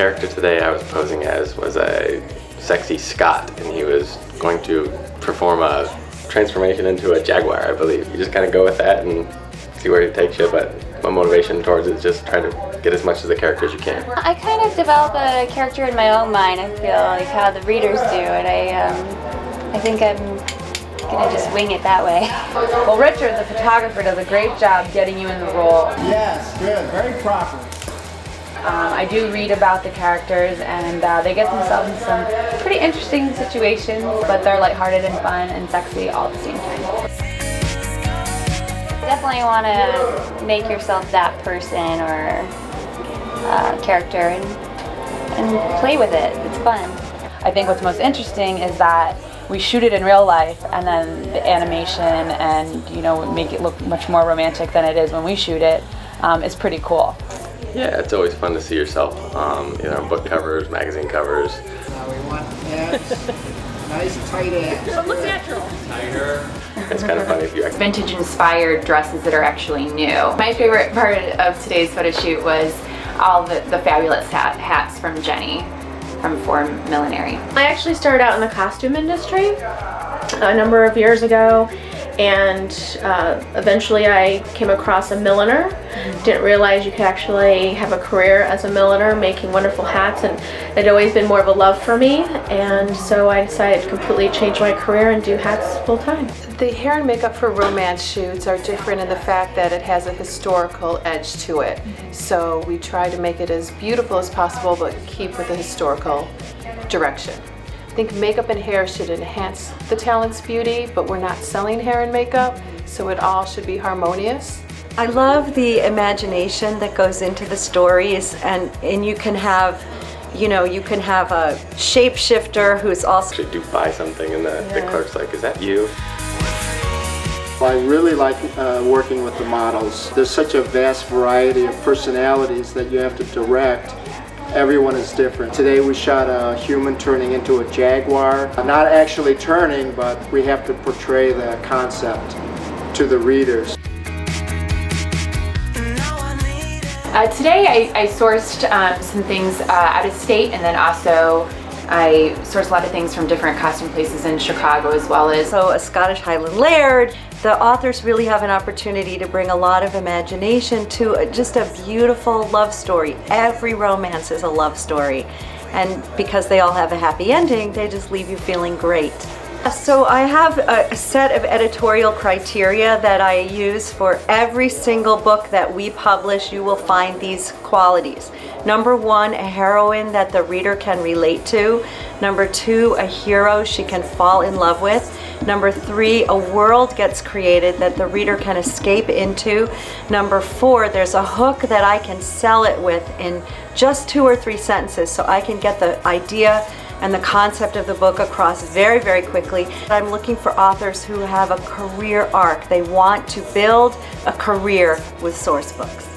character today I was posing as was a sexy Scot, and he was going to perform a transformation into a jaguar, I believe. You just kind of go with that and see where he takes you, but my motivation towards it is just try to get as much of the character as you can. I kind of develop a character in my own mind, I feel like how the readers do, and I think I'm gonna just wing it that way. Well, Richard, the photographer, does a great job getting you in the role. Yes, good, very proper. I do read about the characters, and they get themselves in some pretty interesting situations, but they're lighthearted and fun and sexy all at the same time. Definitely want to make yourself that person or character and play with it. It's fun. I think what's most interesting is that we shoot it in real life, and then the animation and make it look much more romantic than it is when we shoot it is pretty cool. Yeah, it's always fun to see yourself, book covers, magazine covers. Now we want abs, nice tight abs. Look natural. Tighter. It's kind of funny if you Vintage inspired dresses that are actually new. My favorite part of today's photo shoot was all the fabulous hats from Jenny from For Millinery. I actually started out in the costume industry a number of years ago, and eventually I came across a milliner. Didn't realize you could actually have a career as a milliner making wonderful hats, and it had always been more of a love for me, and so I decided to completely change my career and do hats full time. The hair and makeup for romance shoots are different in the fact that it has a historical edge to it. So we try to make it as beautiful as possible but keep with the historical direction. I think makeup and hair should enhance the talent's beauty, but we're not selling hair and makeup, so it all should be harmonious. I love the imagination that goes into the stories, and you can have a shapeshifter who's also should do buy something and the clerk's like, is that you? I really like working with the models. There's such a vast variety of personalities that you have to direct. Everyone is different. Today we shot a human turning into a jaguar. Not actually turning, but we have to portray the concept to the readers. Today I sourced some things out of state, and then also I sourced a lot of things from different costume places in Chicago as well as a Scottish Highland laird. The authors really have an opportunity to bring a lot of imagination to just a beautiful love story. Every romance is a love story, and because they all have a happy ending, they just leave you feeling great. So I have a set of editorial criteria that I use for every single book that we publish. You will find these qualities. Number one, a heroine that the reader can relate to. Number two, a hero she can fall in love with. Number three, a world gets created that the reader can escape into. Number four, there's a hook that I can sell it with in just 2 or 3 sentences, so I can get the idea and the concept of the book across very, very quickly. I'm looking for authors who have a career arc. They want to build a career with Source Books.